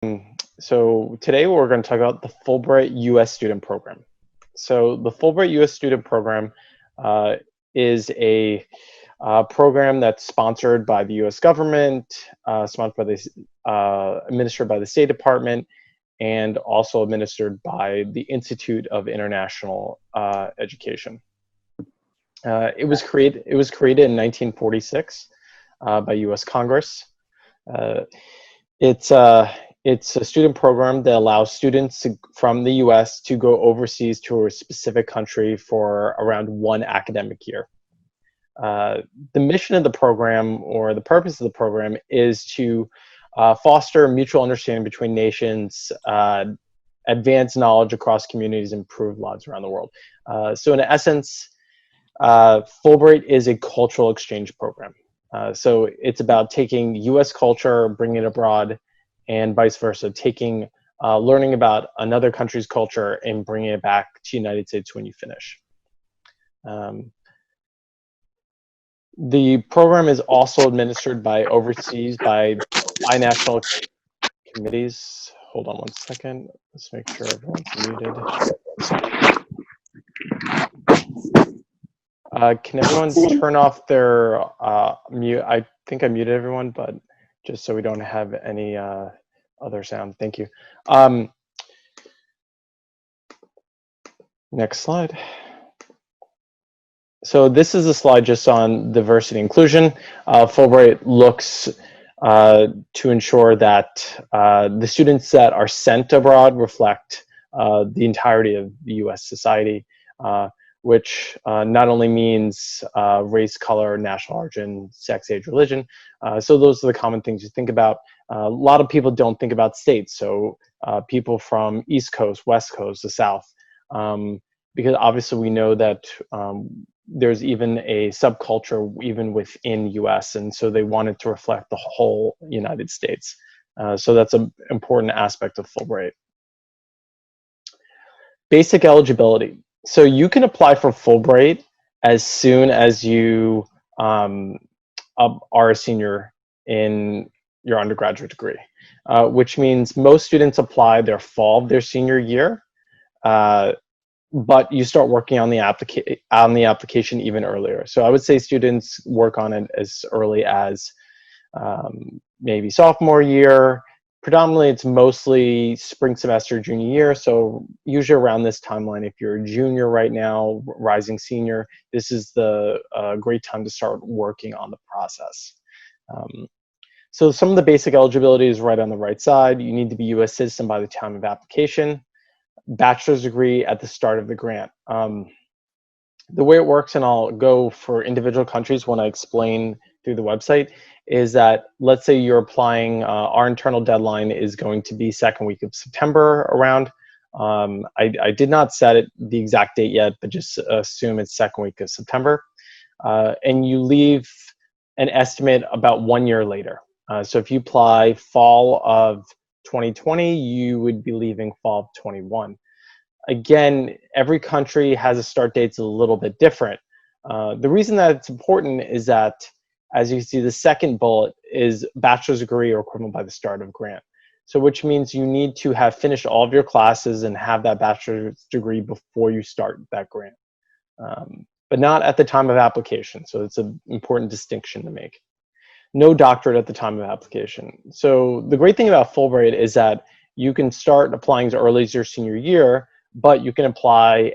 So today we're going to talk about the Fulbright U.S. student program. So the Fulbright U.S. student program uh, is a program that's sponsored by the U.S. government, administered by the State Department, and also administered by the Institute of International Education. It was created in 1946 by U.S. Congress. Uh, It's it's a student program that allows students from the U.S. to go overseas to a specific country for around one academic year. The mission of the program, or the purpose of the program, is to foster mutual understanding between nations, advance knowledge across communities, and improve lives around the world. So in essence, Fulbright is a cultural exchange program. So it's about taking U.S. culture, bringing it abroad, and vice versa, learning about another country's culture and bringing it back to the United States when you finish. The program is also administered by national committees. Hold on 1 second. Let's make sure everyone's muted. Can everyone turn off their mute? I think I muted everyone, but just so we don't have any other sound. Thank you. Next slide. So this is a slide just on diversity inclusion. Fulbright looks to ensure that the students that are sent abroad reflect the entirety of the U.S. society, which not only means race, color, national origin, sex, age, religion. So those are the common things you think about. A lot of people don't think about states. So people from East Coast, West Coast, the South, because obviously we know that there's even a subculture even within US, and so they wanted to reflect the whole United States. So that's an important aspect of Fulbright. Basic eligibility. So you can apply for Fulbright as soon as you are a senior in your undergraduate degree, which means most students apply their fall of their senior year, but you start working on the application even earlier. So I would say students work on it as early as maybe sophomore year. Predominantly, it's mostly spring semester, junior year. So usually around this timeline, if you're a junior right now, rising senior, this is the great time to start working on the process. So some of the basic eligibility is right on the right side. You need to be U.S. citizen by the time of application. Bachelor's degree at the start of the grant. The way it works, and I'll go for individual countries when I explain through the website, is that let's say you're applying, our internal deadline is going to be second week of September around. I did not set the exact date yet, but just assume it's second week of September. And you leave an estimate about 1 year later. So if you apply fall of 2020, you would be leaving fall of 21. Again, every country has a start date that's a little bit different. The reason that it's important is that, as you can see, the second bullet is bachelor's degree or equivalent by the start of grant. So which means you need to have finished all of your classes and have that bachelor's degree before you start that grant, but not at the time of application. So it's an important distinction to make. No doctorate at the time of application. So the great thing about Fulbright is that you can start applying as early as your senior year, but you can apply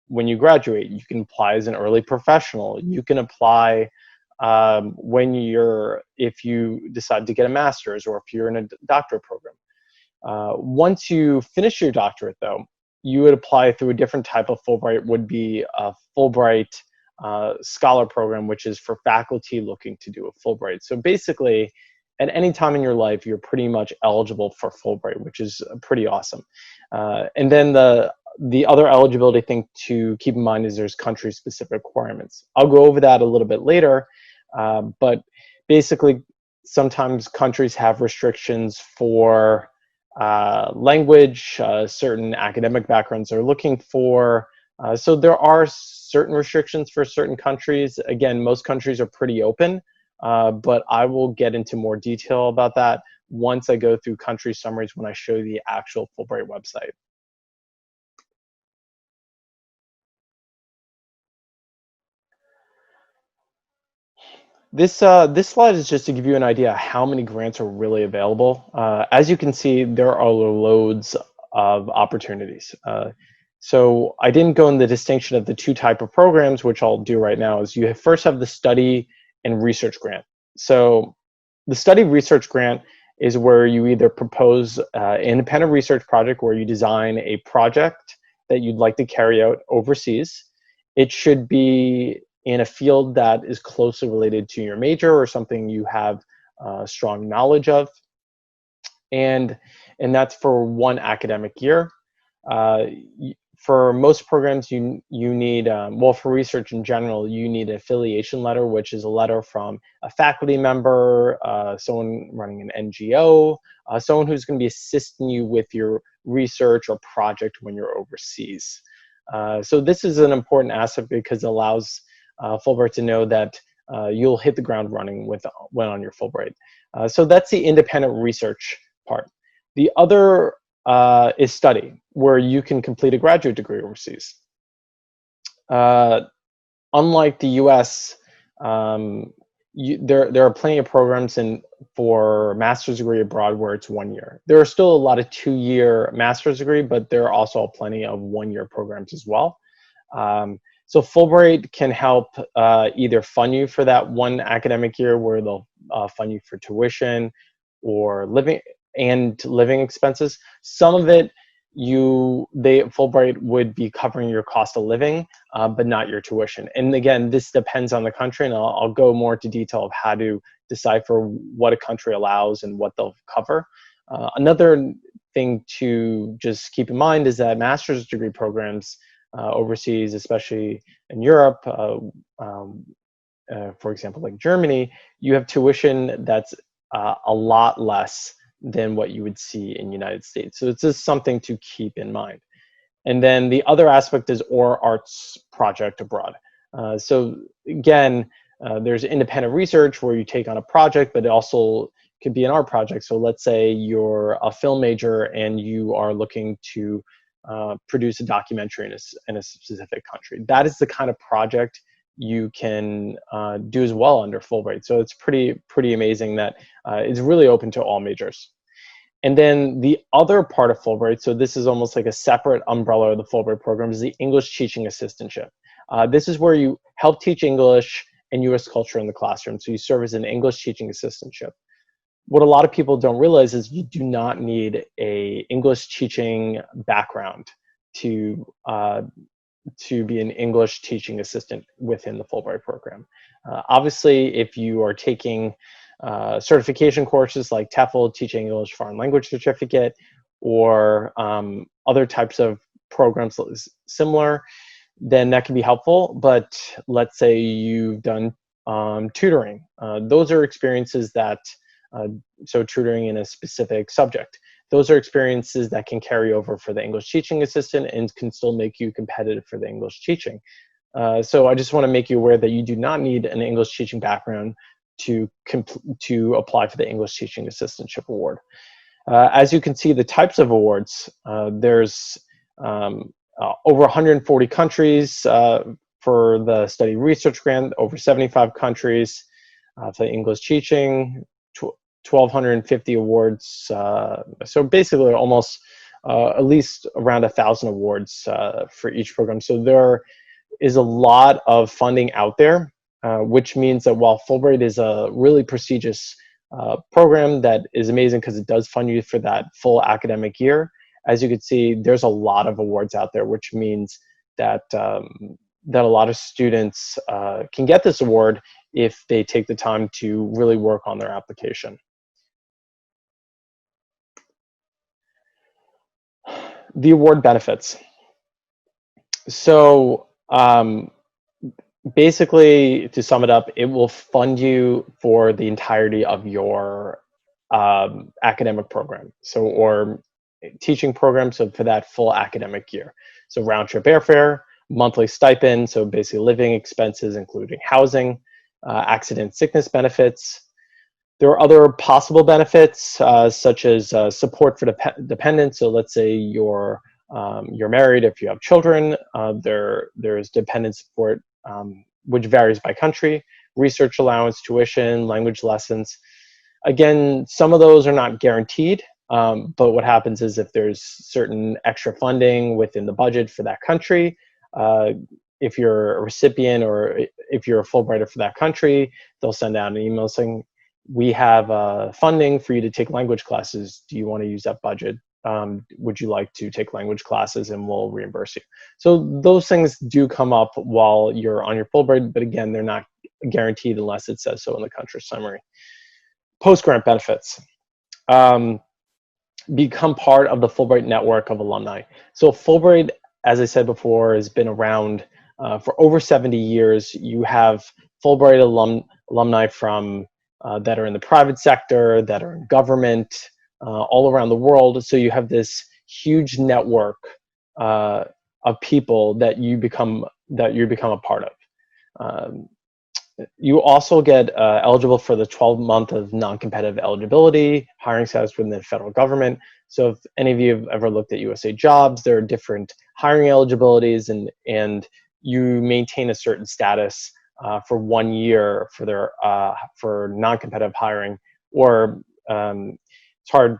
when you graduate. You can apply as an early professional. You can apply if you decide to get a master's, or if you're in a doctorate program. Once you finish your doctorate, though, you would apply through a different type of Fulbright. Would be a Fulbright scholar program, which is for faculty looking to do a Fulbright. So basically, at any time in your life, you're pretty much eligible for Fulbright, which is pretty awesome. And then the other eligibility thing to keep in mind is there's country-specific requirements. I'll go over that a little bit later, but basically, sometimes countries have restrictions for language, certain academic backgrounds they're looking for. So there are certain restrictions for certain countries. Again, most countries are pretty open, but I will get into more detail about that once I go through country summaries when I show the actual Fulbright website. This slide is just to give you an idea how many grants are really available. As you can see, there are loads of opportunities. So I didn't go in the distinction of the two type of programs, which I'll do right now. Is you first have the study and research grant. So the study research grant is where you either propose an independent research project where you design a project that you'd like to carry out overseas. It should be in a field that is closely related to your major or something you have strong knowledge of. And that's for one academic year. For most programs, you need, well, for research in general, you need an affiliation letter, which is a letter from a faculty member, someone running an NGO, someone who's going to be assisting you with your research or project when you're overseas. So this is an important aspect because it allows Fulbright to know that you'll hit the ground running when on your Fulbright. So that's the independent research part. The other is study, where you can complete a graduate degree overseas. Unlike the US, there are plenty of programs for master's degree abroad where it's 1 year. There are still a lot of 2-year master's degree, but there are also plenty of 1-year programs as well. So Fulbright can help either fund you for that one academic year where they'll fund you for tuition or living expenses. Some of it, Fulbright would be covering your cost of living, but not your tuition. And again, this depends on the country, and I'll go more into detail of how to decipher what a country allows and what they'll cover. Another thing to just keep in mind is that master's degree programs overseas, especially in Europe, for example, like Germany, you have tuition that's a lot less than what you would see in the United States. So it's just something to keep in mind. And then the other aspect is or arts project abroad. So again, there's independent research where you take on a project, but it also could be an art project. So let's say you're a film major and you are looking to produce a documentary in a specific country. That is the kind of project you can do as well under Fulbright. So it's pretty amazing that it's really open to all majors. And then the other part of Fulbright, so this is almost like a separate umbrella of the Fulbright program, is the English teaching assistantship. This is where you help teach English and US culture in the classroom. So you serve as an English teaching assistantship. What a lot of people don't realize is you do not need a English teaching background to be an English teaching assistant within the Fulbright program. Obviously, if you are taking certification courses like TEFL, Teaching English Foreign Language Certificate, or other types of programs similar, then that can be helpful. But let's say you've done tutoring. Those are experiences that, so tutoring in a specific subject. Those are experiences that can carry over for the English teaching assistant and can still make you competitive for the English teaching. So I just want to make you aware that you do not need an English teaching background to apply for the English Teaching Assistantship Award. As you can see, the types of awards, there's over 140 countries for the study research grant, over 75 countries for the English teaching, 1,250 awards. So basically almost at least around 1,000 awards for each program. So there is a lot of funding out there. Which means that while Fulbright is a really prestigious program that is amazing because it does fund you for that full academic year, as you can see, there's a lot of awards out there, which means that that a lot of students can get this award if they take the time to really work on their application. The award benefits. So basically, to sum it up, it will fund you for the entirety of your academic program, or teaching program, so for that full academic year. So round trip airfare, monthly stipend, so basically living expenses, including housing, accident sickness benefits, There are other possible benefits, such as support for dependents. So let's say you're married. If you have children, there's dependent support, which varies by country. Research allowance, tuition, language lessons. Again, some of those are not guaranteed, but what happens is if there's certain extra funding within the budget for that country, if you're a recipient or if you're a Fulbrighter for that country, they'll send out an email saying, we have funding for you to take language classes. Do you want to use that budget? Would you like to take language classes and we'll reimburse you? So those things do come up while you're on your Fulbright, but again, they're not guaranteed unless it says so in the country summary. Post-grant benefits. Become part of the Fulbright network of alumni. So Fulbright, as I said before, has been around for over 70 years. You have Fulbright alumni from that are in the private sector, that are in government, all around the world. So you have this huge network of people that you become a part of. You also get eligible for the 12-month of non-competitive eligibility, hiring status within the federal government. So if any of you have ever looked at USA Jobs, there are different hiring eligibilities, and you maintain a certain status for 1 year for their for non-competitive hiring. Or it's hard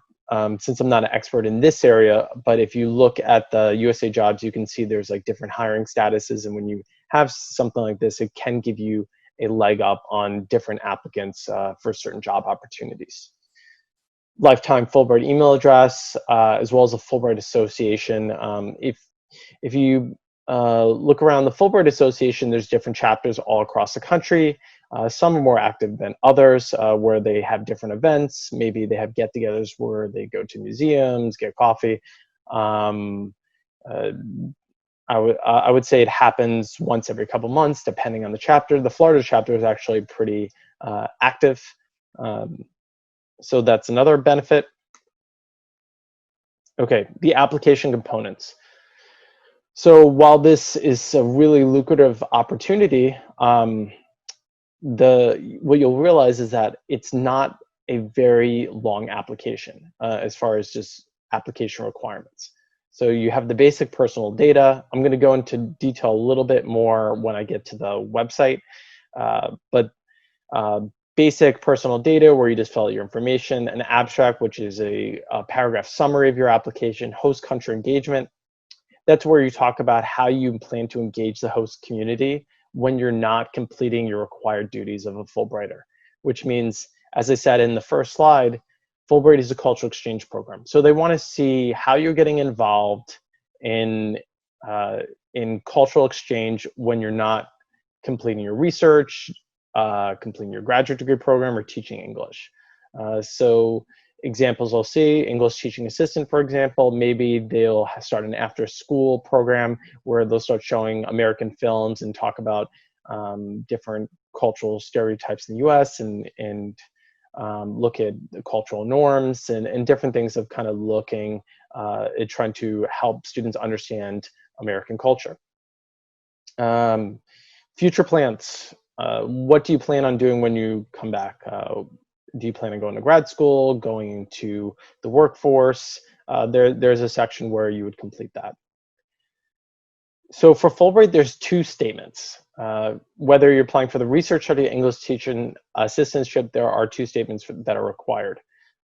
since I'm not an expert in this area, but if you look at the USA Jobs, you can see there's like different hiring statuses, and when you have something like this, it can give you a leg up on different applicants for certain job opportunities. Lifetime Fulbright email address, as well as a Fulbright Association. If you look around the Fulbright Association, there's different chapters all across the country. Some are more active than others, where they have different events. Maybe they have get-togethers where they go to museums, get coffee. I would say it happens once every couple months, depending on the chapter. The Florida chapter is actually pretty active. So that's another benefit. Okay, the application components. So while this is a really lucrative opportunity, what you'll realize is that it's not a very long application as far as just application requirements. So you have the basic personal data. I'm going to go into detail a little bit more when I get to the website, but basic personal data where you just fill out your information, an abstract, which is a paragraph summary of your application, host country engagement. That's where you talk about how you plan to engage the host community when you're not completing your required duties of a Fulbrighter, which means, as I said in the first slide, Fulbright is a cultural exchange program. So they want to see how you're getting involved in cultural exchange when you're not completing your research, completing your graduate degree program, or teaching English. So examples I'll see, English teaching assistant, for example, maybe they'll start an after school program where they'll start showing American films and talk about different cultural stereotypes in the US and look at the cultural norms and different things of kind of looking at trying to help students understand American culture. Future plans. What do you plan on doing when you come back? Do you plan on going to grad school, going into the workforce? There's a section where you would complete that. So for Fulbright, there's two statements. Whether you're applying for the research study English teaching assistantship, there are two statements that are required.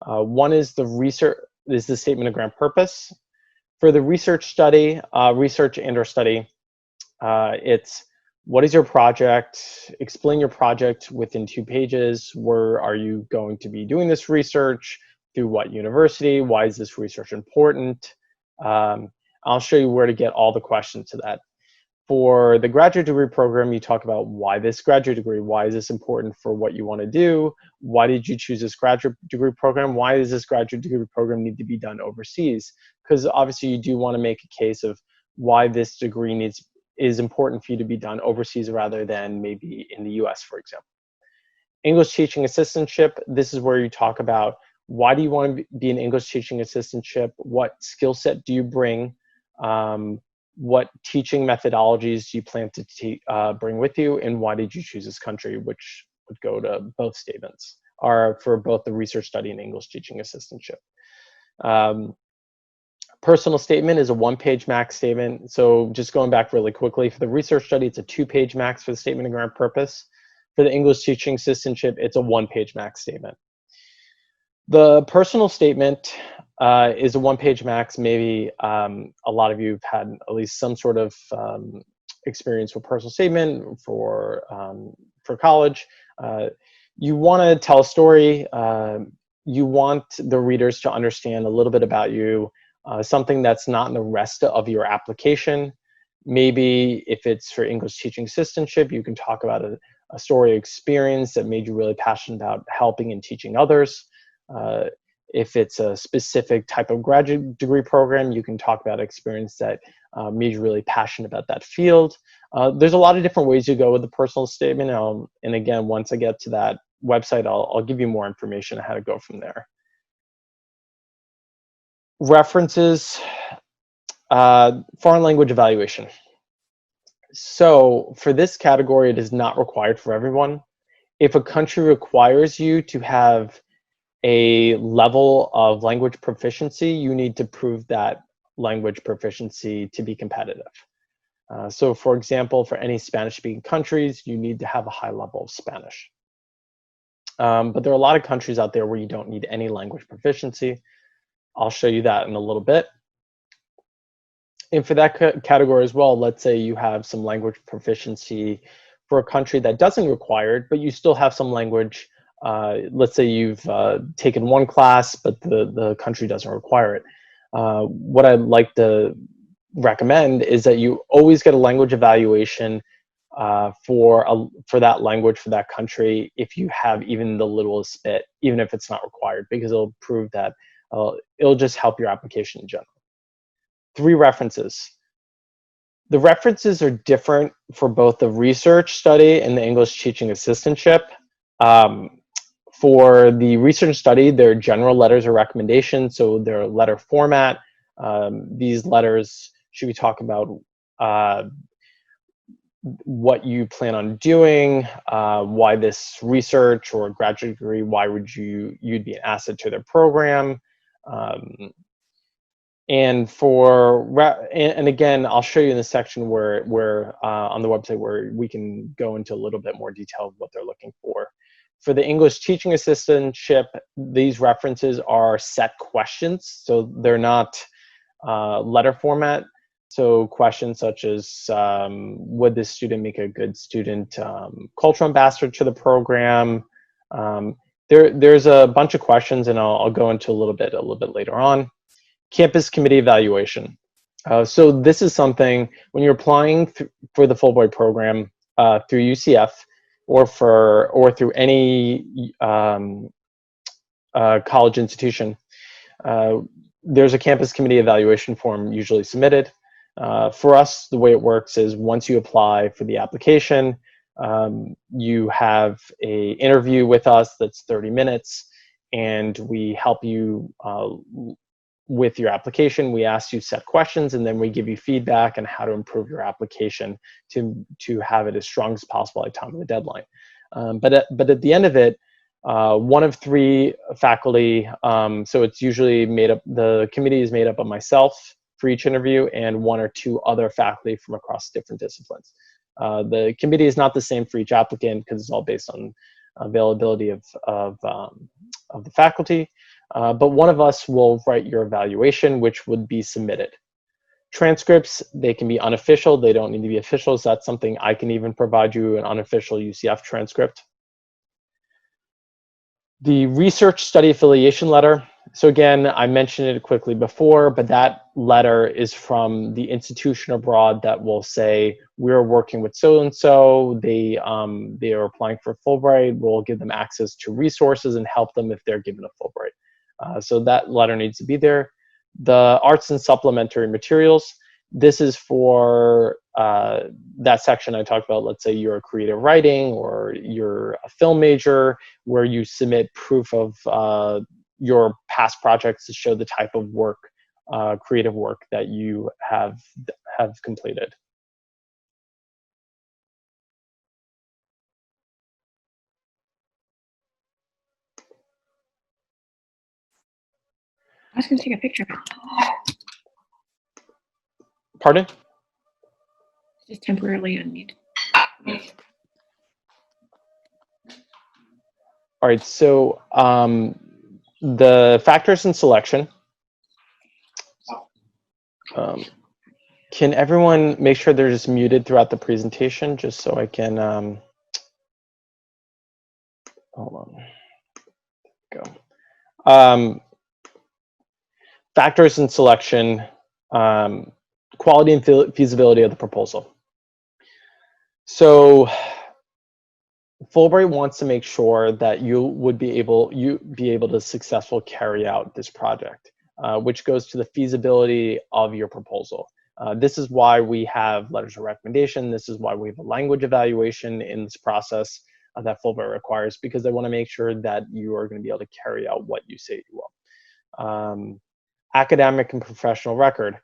One is the statement of grant purpose. For the research study, research and/or study, it's what is your project? Explain your project within 2 pages. Where are you going to be doing this research? Through what university? Why is this research important? I'll show you where to get all the questions to that. For the graduate degree program, you talk about why this graduate degree, why is this important for what you want to do? Why did you choose this graduate degree program? Why does this graduate degree program need to be done overseas? Because obviously you do want to make a case of why this degree is important for you to be done overseas rather than maybe in the US, for example. English teaching assistantship, this is where you talk about why do you want to be an English teaching assistantship? What skill set do you bring? What teaching methodologies do you plan to bring with you? And why did you choose this country, which would go to both statements. are for both the research study and English teaching assistantship. Personal statement is a 1-page max statement. So just going back really quickly, for the research study, it's a 2-page max for the statement of grant purpose. For the English teaching assistantship, it's a 1-page max statement. The personal statement is a 1-page max. Maybe a lot of you have had at least some sort of experience with personal statement for college. You want to tell a story. You want the readers to understand a little bit about you, something that's not in the rest of your application. Maybe if it's for English teaching assistantship, you can talk about a story experience that made you really passionate about helping and teaching others. If it's a specific type of graduate degree program, you can talk about experience that made you really passionate about that field. There's a lot of different ways you go with the personal statement. And again, once I get to that website, I'll give you more information on how to go from there. References, foreign language evaluation. So for this category, it is not required for everyone. If a country requires you to have a level of language proficiency, you need to prove that language proficiency to be competitive. So for example, for any Spanish-speaking countries, you need to have a high level of Spanish. But there are a lot of countries out there where you don't need any language proficiency. I'll show you that in a little bit. And for that category as well, let's say you have some language proficiency for a country that doesn't require it, but you still have some language. Let's say you've taken one class, but the country doesn't require it. What I'd like to recommend is that you always get a language evaluation for that language for that country if you have even the littlest bit, even if it's not required, because it'll prove that it'll just help your application in general. 3 references. The references are different for both the research study and the English teaching assistantship. For the research study, they're general letters of recommendation, so they're letter format. These letters should be talking about what you plan on doing, why this research or graduate degree, why would you'd be an asset to their program. And again, I'll show you in the section where on the website where we can go into a little bit more detail of what they're looking for. For the English teaching assistantship, these references are set questions, so they're not letter format. So questions such as, would this student make a good student cultural ambassador to the program? There's a bunch of questions, and I'll go into a little bit later on. Campus committee evaluation. So this is something when you're applying for the Fulbright program through UCF or through any college institution, there's a campus committee evaluation form usually submitted. For us, the way it works is once you apply for the application, you have an interview with us that's 30 minutes, and we help you with your application. We ask you set questions, and then we give you feedback on how to improve your application to have it as strong as possible at the time of the deadline. But at the end of it, one of 3 faculty, so it's usually made up, the committee is made up of myself for each interview and 1 or 2 other faculty from across different disciplines. The committee is not the same for each applicant because it's all based on availability of the faculty. But one of us will write your evaluation, which would be submitted. Transcripts, they can be unofficial. They don't need to be official. So that's something I can even provide you an unofficial UCF transcript. The research study affiliation letter. So again, I mentioned it quickly before, but that letter is from the institution abroad that will say, we're working with so-and-so, they are applying for Fulbright, we'll give them access to resources and help them if they're given a Fulbright. So that letter needs to be there. The arts and supplementary materials, this is for that section I talked about. Let's say you're a creative writing or you're a film major where you submit proof of your past projects to show the type of work, creative work that you have completed. I was going to take a picture. Pardon? Just temporarily unmute. All right, so the factors in selection. Can everyone make sure they're just muted throughout the presentation, just so I can, hold on, go. Factors in selection, quality and feasibility of the proposal. So Fulbright wants to make sure that you would be able to successfully carry out this project, which goes to the feasibility of your proposal. This is why we have letters of recommendation. This is why we have a language evaluation in this process that Fulbright requires, because they want to make sure that you are going to be able to carry out what you say you will. Academic and professional record.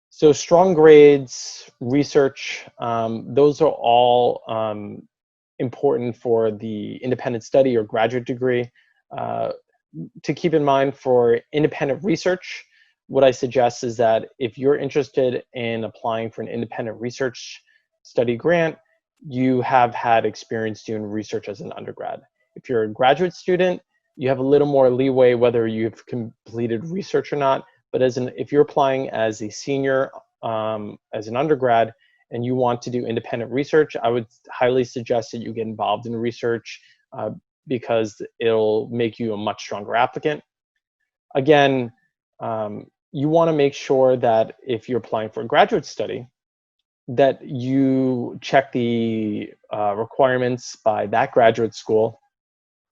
So strong grades, research, those are all important for the independent study or graduate degree. To keep in mind for independent research, what I suggest is that if you're interested in applying for an independent research study grant, you have had experience doing research as an undergrad. If you're a graduate student, you have a little more leeway whether you've completed research or not, but if you're applying as a senior, as an undergrad, and you want to do independent research, I would highly suggest that you get involved in research because it'll make you a much stronger applicant. Again, you want to make sure that if you're applying for a graduate study, that you check the requirements by that graduate school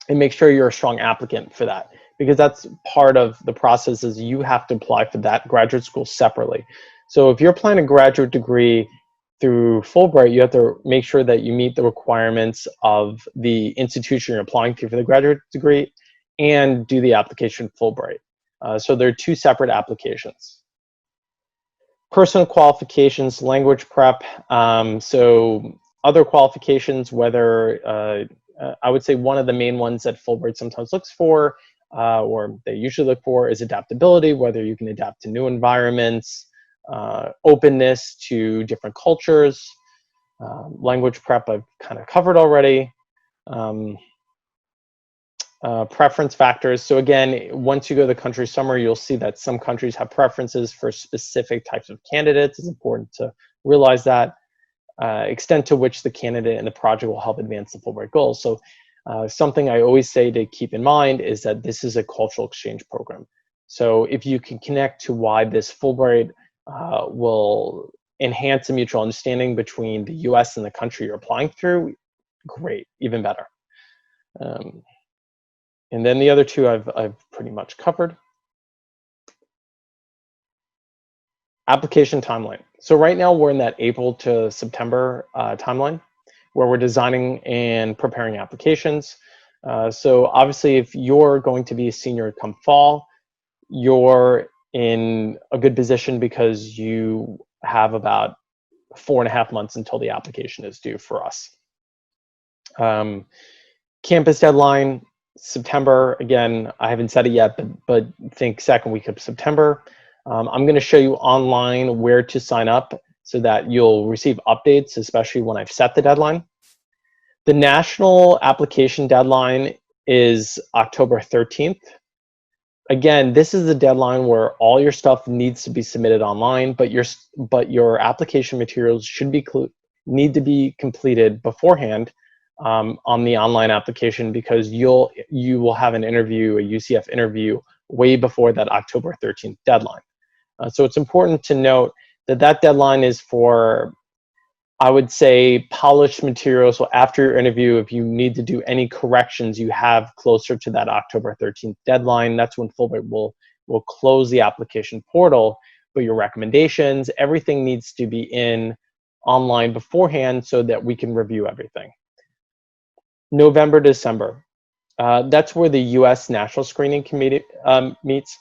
and make sure you're a strong applicant for that, because that's part of the process. Is you have to apply for that graduate school separately. So if you're applying a graduate degree through Fulbright, you have to make sure that you meet the requirements of the institution you're applying to for the graduate degree and do the application Fulbright. So they're two separate applications. Personal qualifications, language prep. So other qualifications, whether I would say one of the main ones that Fulbright sometimes looks for, or they usually look for, is adaptability, whether you can adapt to new environments, openness to different cultures. Language prep I've kind of covered already. Preference factors. So again, once you go to the country summary, you'll see that some countries have preferences for specific types of candidates. It's important to realize that. Extent to which the candidate and the project will help advance the Fulbright goals. So something I always say to keep in mind is that this is a cultural exchange program. So if you can connect to why this Fulbright will enhance a mutual understanding between the US and the country you're applying through, great, even better. And then the other two I've pretty much covered. Application timeline. So right now we're in that April to September timeline where we're designing and preparing applications. So obviously if you're going to be a senior come fall, you're in a good position because you have about 4.5 months until the application is due for us. Campus deadline, September. Again, I haven't said it yet, but think second week of September. I'm going to show you online where to sign up so that you'll receive updates, especially when I've set the deadline. The national application deadline is October 13th. Again, this is the deadline where all your stuff needs to be submitted online, but your application materials need to be completed beforehand on the online application, because you will have an interview, a UCF interview, way before that October 13th deadline. So it's important to note that that deadline is for, I would say, polished materials. So after your interview, if you need to do any corrections you have closer to that October 13th deadline, that's when Fulbright will close the application portal. But your recommendations, everything needs to be in online beforehand so that we can review everything. November, December. That's where the US National Screening Committee meets.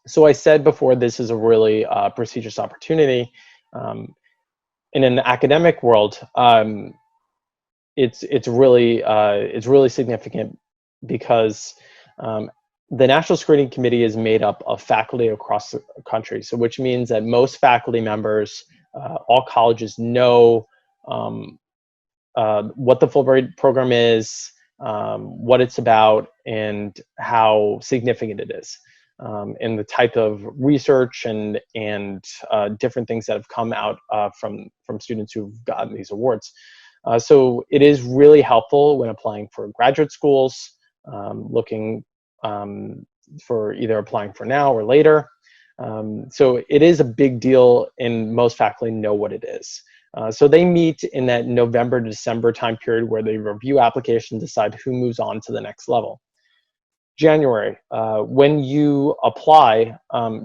So I said before, this is a really prestigious opportunity. In an academic world, it's really significant because the National Screening Committee is made up of faculty across the country, so which means that most faculty members, all colleges know what the Fulbright program is, what it's about, and how significant it is, and the type of research and different things that have come out from students who've gotten these awards. So it is really helpful when applying for graduate schools, looking for either applying for now or later. So it is a big deal, and most faculty know what it is. So they meet in that November to December time period where they review applications, decide who moves on to the next level. January, when you apply,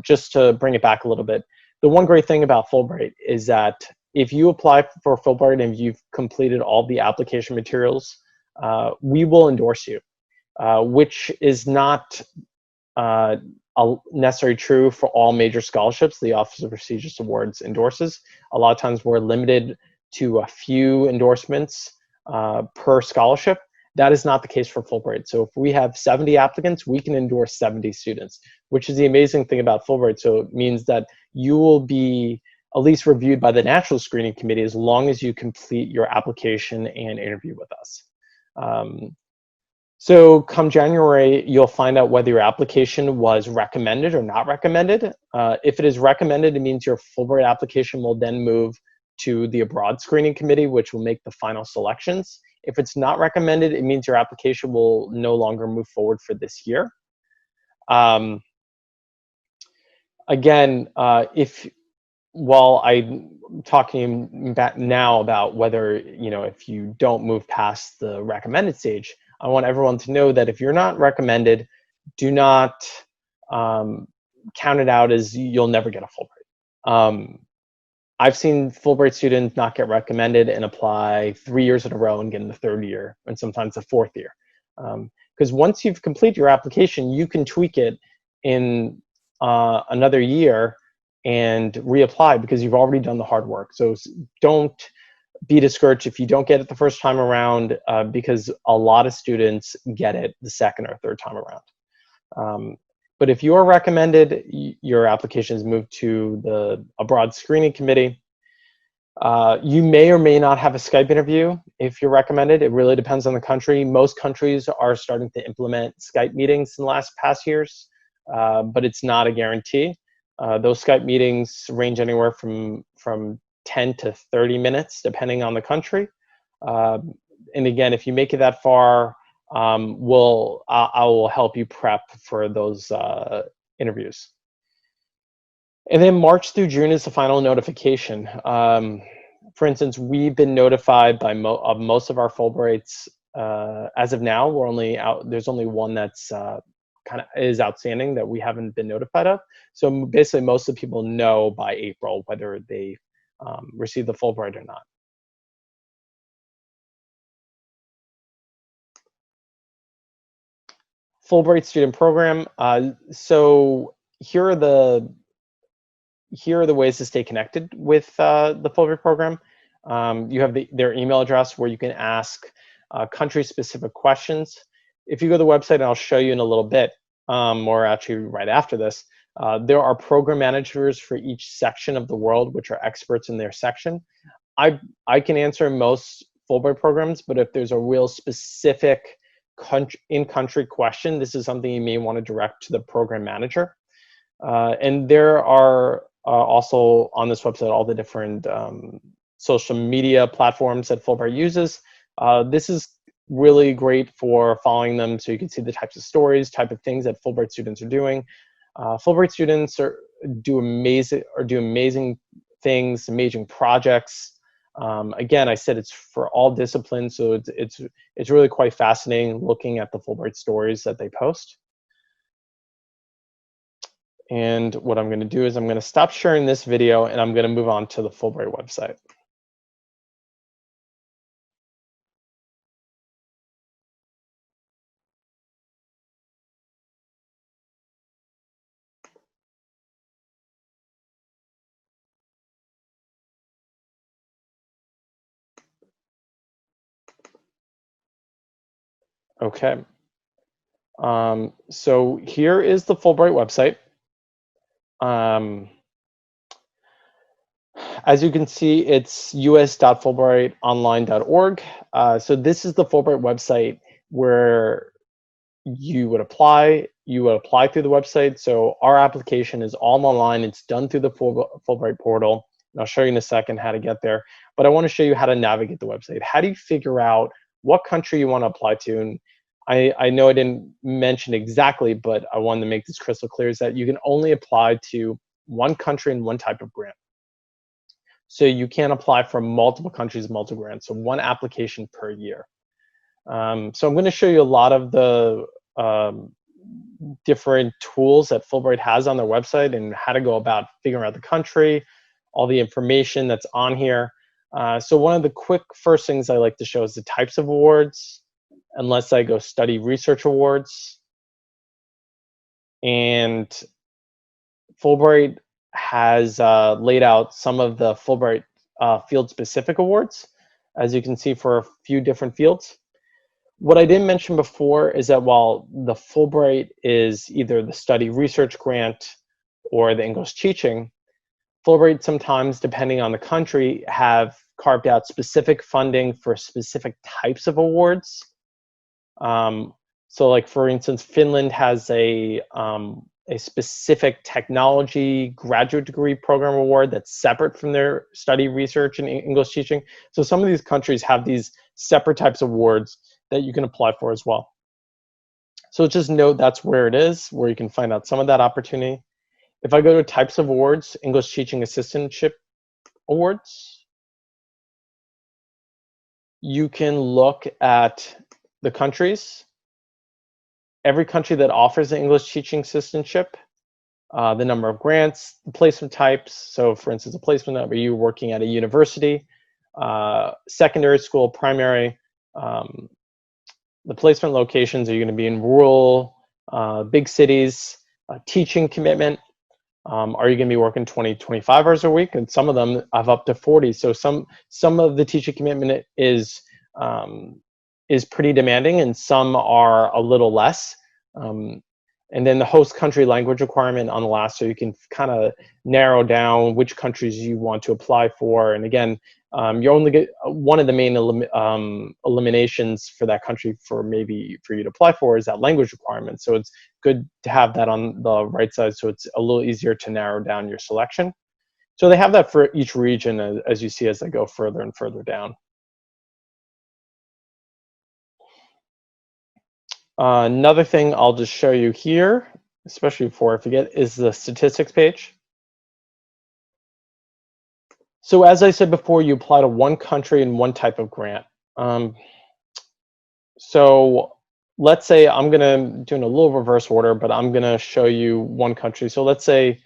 just to bring it back a little bit, the one great thing about Fulbright is that if you apply for Fulbright and you've completed all the application materials, we will endorse you, which is not necessarily true for all major scholarships. The Office of Prestigious Awards endorses. A lot of times we're limited to a few endorsements per scholarship. That is not the case for Fulbright. So if we have 70 applicants, we can endorse 70 students, which is the amazing thing about Fulbright. So it means that you will be at least reviewed by the National Screening Committee as long as you complete your application and interview with us. So come January, you'll find out whether your application was recommended or not recommended. If it is recommended, it means your Fulbright application will then move to the Abroad Screening Committee, which will make the final selections. If it's not recommended, it means your application will no longer move forward for this year. Again, while I'm talking back now about whether, if you don't move past the recommended stage, I want everyone to know that if you're not recommended, do not count it out as you'll never get a Fulbright. I've seen Fulbright students not get recommended and apply 3 years in a row and get in the third year and sometimes the fourth year. Because once you've completed your application, you can tweak it in another year and reapply because you've already done the hard work. So don't be discouraged if you don't get it the first time around, because a lot of students get it the second or third time around. But if you are recommended, your application is moved to the Abroad Screening Committee. You may or may not have a Skype interview if you're recommended. It really depends on the country. Most countries are starting to implement Skype meetings in the past years, but it's not a guarantee. Those Skype meetings range anywhere from 10 to 30 minutes, depending on the country. And again, if you make it that far, I will help you prep for those interviews. And then March through June is the final notification. For instance, we've been notified by most of our Fulbrights. As of now, there's only one that's kind of is outstanding that we haven't been notified of. So basically, most of the people know by April whether they receive the Fulbright or not. Fulbright student program. So here are the ways to stay connected with the Fulbright program. You have their email address where you can ask country-specific questions. If you go to the website, and I'll show you in a little bit, or actually right after this, there are program managers for each section of the world, which are experts in their section. I can answer most Fulbright programs, but if there's a real specific in-country question, this is something you may want to direct to the program manager. And there are also on this website all the different social media platforms that Fulbright uses. This is really great for following them so you can see the types of stories, type of things that Fulbright students are doing. Fulbright students do amazing things, amazing projects. Again, I said it's for all disciplines, so it's really quite fascinating looking at the Fulbright stories that they post. And what I'm going to do is I'm going to stop sharing this video and I'm going to move on to the Fulbright website. Okay. So here is the Fulbright website. As you can see, it's us.fulbrightonline.org. So this is the Fulbright website where you would apply. You would apply through the website. So our application is all online. It's done through the Fulbright portal. And I'll show you in a second how to get there. But I want to show you how to navigate the website. How do you figure out what country you want to apply to? And I know I didn't mention exactly, but I wanted to make this crystal clear, is that you can only apply to one country and one type of grant. So you can't apply for multiple countries, multiple grants. So one application per year. So I'm going to show you a lot of the different tools that Fulbright has on their website and how to go about figuring out the country, all the information that's on here. So one of the quick first things I like to show is the types of awards, unless I go study research awards. And Fulbright has laid out some of the Fulbright field-specific awards, as you can see, for a few different fields. What I didn't mention before is that while the Fulbright is either the study research grant or the English teaching, Fulbright sometimes, depending on the country, have carved out specific funding for specific types of awards. So like, for instance, Finland has a specific technology graduate degree program award that's separate from their study research and English teaching. So some of these countries have these separate types of awards that you can apply for as well. So just note that's where it is, where you can find out some of that opportunity. If I go to types of awards, English teaching assistantship awards, you can look at the countries. Every country that offers an English teaching assistantship, the number of grants, the placement types. So for instance, a placement, are you working at a university, secondary school, primary, the placement locations, are you going to be in rural, big cities, teaching commitment, are you going to be working 20, 25 hours a week? And some of them have up to 40. So some of the teaching commitment is pretty demanding, and some are a little less. And then the host country language requirement on the last, so you can kind of narrow down which countries you want to apply for. And again, you only get one of the main eliminations for that country for you to apply for is that language requirement. So it's good to have that on the right side, so it's a little easier to narrow down your selection. So they have that for each region, as you see as they go further and further down. Another thing I'll just show you here, especially before I forget, is the statistics page. So as I said before, you apply to one country and one type of grant. So let's say I'm gonna do in a little reverse order, but I'm gonna show you one country. So let's say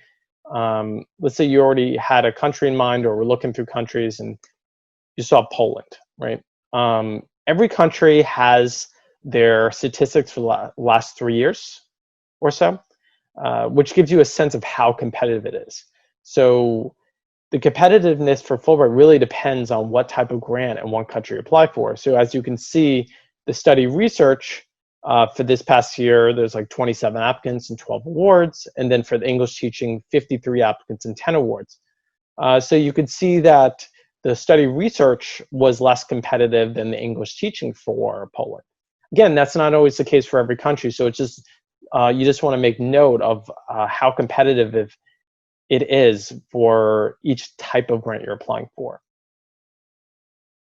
you already had a country in mind, or we're looking through countries and you saw Poland, right? Every country has their statistics for the last 3 years or so, which gives you a sense of how competitive it is. So the competitiveness for Fulbright really depends on what type of grant and one country you apply for. So as you can see, the study research for this past year, there's like 27 applicants and 12 awards. And then for the English teaching, 53 applicants and 10 awards. So you could see that the study research was less competitive than the English teaching for Poland. Again, that's not always the case for every country. So it's just, you just want to make note of how competitive it is for each type of grant you're applying for.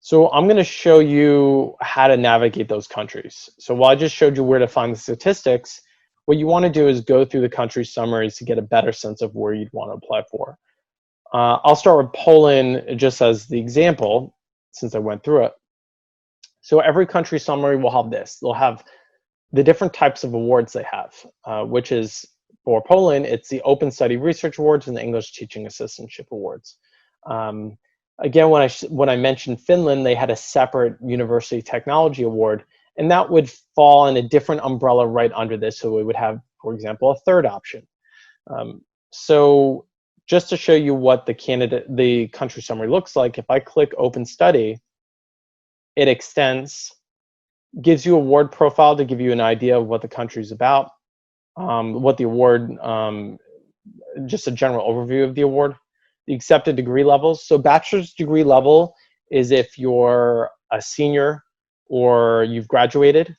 So I'm going to show you how to navigate those countries. So while I just showed you where to find the statistics, what you want to do is go through the country summaries to get a better sense of where you'd want to apply for. I'll start with Poland just as the example, since I went through it. So every country summary will have this. They'll have the different types of awards they have, which is, for Poland, it's the Open Study Research Awards and the English Teaching Assistantship Awards. Again, when I mentioned Finland, they had a separate University Technology Award, and that would fall in a different umbrella right under this. So we would have, for example, a third option. So just to show you what the country summary looks like, if I click Open Study, it extends gives you award profile to give you an idea of what the country's about, what the award, just a general overview of the award. The accepted degree levels. So bachelor's degree level is if you're a senior or you've graduated,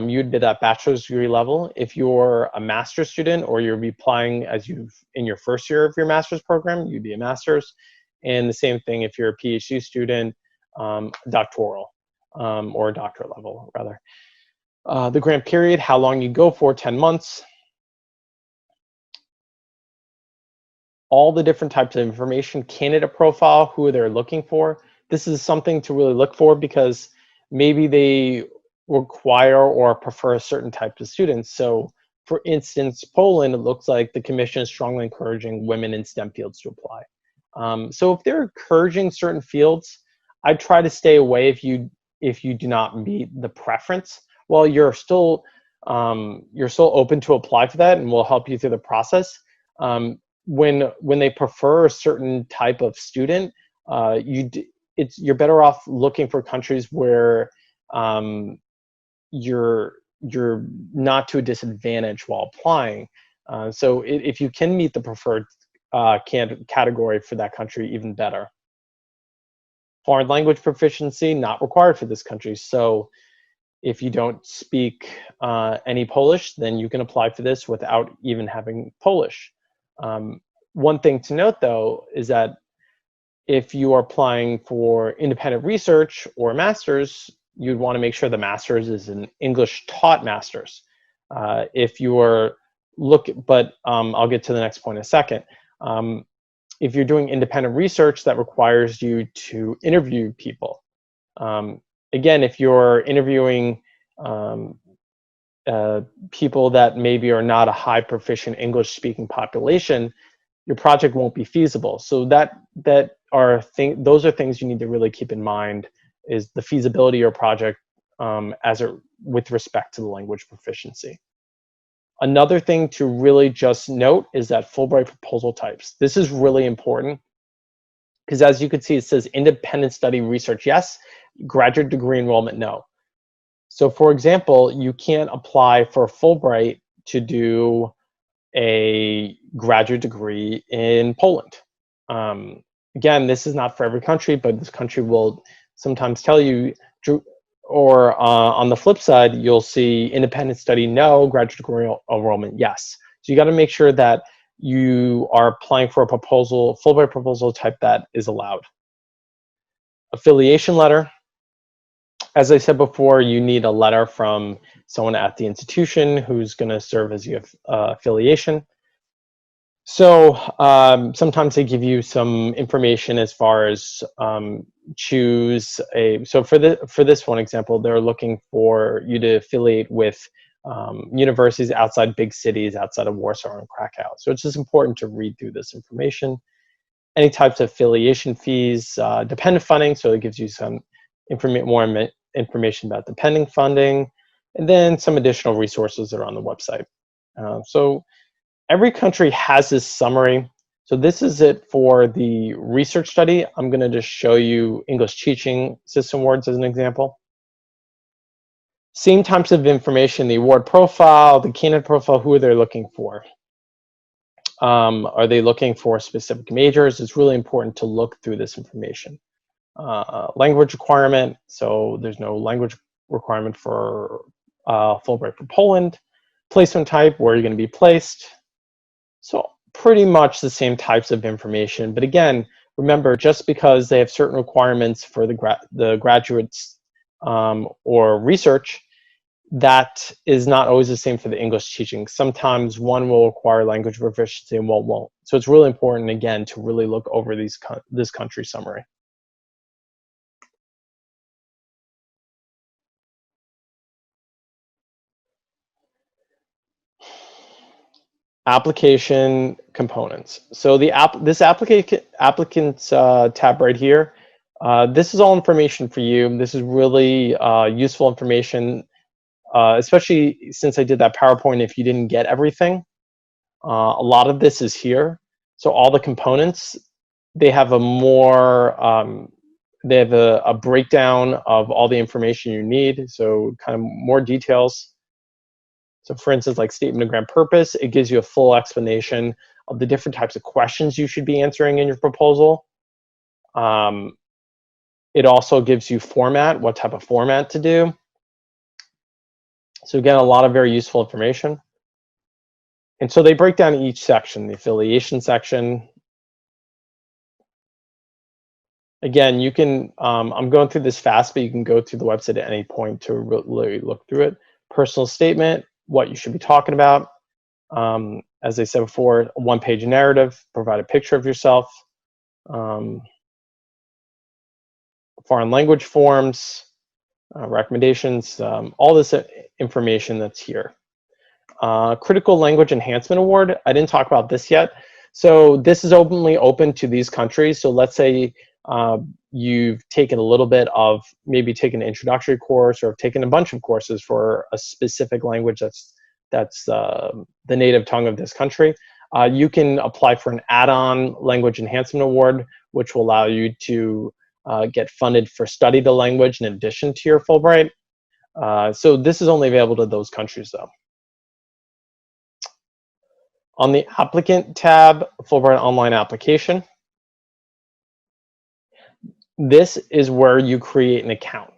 you'd be that bachelor's degree level. If you're a master's student or you're applying as you've in your first year of your master's program, you'd be a master's. And the same thing if you're a PhD student, doctoral, or doctorate level rather. The grant period, how long you go for, 10 months. All the different types of information, candidate profile, who they're looking for. This is something to really look for because maybe they require or prefer a certain type of students. So for instance, Poland, it looks like the commission is strongly encouraging women in STEM fields to apply. So if they're encouraging certain fields, I'd try to stay away if you do not meet the preference. Well, you're still open to apply for that, and we'll help you through the process. When they prefer a certain type of student, you're better off looking for countries where you're not to a disadvantage while applying. So if you can meet the preferred category for that country, even better. Foreign language proficiency, not required for this country. So if you don't speak any Polish, then you can apply for this without even having Polish. One thing to note, though, is that if you are applying for independent research or a master's, you'd want to make sure the master's is an English taught master's. If you are but I'll get to the next point in a second. If you're doing independent research, that requires you to interview people. Again, if you're interviewing people that maybe are not a high proficient English speaking population, your project won't be feasible. So those are things you need to really keep in mind, is the feasibility of your project with respect to the language proficiency. Another thing to really just note is that Fulbright proposal types. This is really important because, as you can see, it says independent study research, yes, graduate degree enrollment, no. So for example, you can't apply for Fulbright to do a graduate degree in Poland. Again, this is not for every country, but this country will sometimes tell you, or on the flip side, you'll see independent study, no, graduate degree enrollment, yes. So you got to make sure that you are applying for a proposal, Fulbright proposal type that is allowed. Affiliation letter. As I said before, you need a letter from someone at the institution who's going to serve as your affiliation. So sometimes they give you some information as far as choose a. So for this one example, they're looking for you to affiliate with universities outside big cities, outside of Warsaw and Krakow. So it's just important to read through this information. Any types of affiliation fees, dependent funding. So it gives you some more information about dependent funding, and then some additional resources that are on the website. So every country has this summary. So this is it for the research study. I'm going to just show you English teaching system awards as an example. Same types of information, the award profile, the candidate profile, who are they looking for? Are they looking for specific majors? It's really important to look through this information. Language requirement, so there's no language requirement for Fulbright for Poland. Placement type, where you're going to be placed. So pretty much the same types of information. But again, remember, just because they have certain requirements for the graduates or research, that is not always the same for the English teaching. Sometimes one will require language proficiency and one won't. So it's really important, again, to really look over this country summary. Application components. So this applicants tab right here, this is all information for you. This is really useful information, especially since I did that PowerPoint. If you didn't get everything, a lot of this is here. So all the components, they have a more They have a breakdown of all the information you need, so kind of more details. So for instance, like statement of grant purpose, it gives you a full explanation of the different types of questions you should be answering in your proposal. It also gives you format, what type of format to do. So again, a lot of very useful information. And so they break down each section, the affiliation section. Again, you can, I'm going through this fast, but you can go through the website at any point to really look through it. Personal statement, what you should be talking about. As I said before, a one-page narrative, provide a picture of yourself. Foreign language forms, recommendations, all this information that's here. Critical Language Enhancement Award, I didn't talk about this yet. So this is openly open to these countries. So let's say you've taken a little bit of, maybe taken an introductory course or taken a bunch of courses for a specific language that's the native tongue of this country. You can apply for an add-on language enhancement award, which will allow you to get funded for study the language in addition to your Fulbright. So this is only available to those countries though. On the applicant tab, Fulbright online application, this is where you create an account.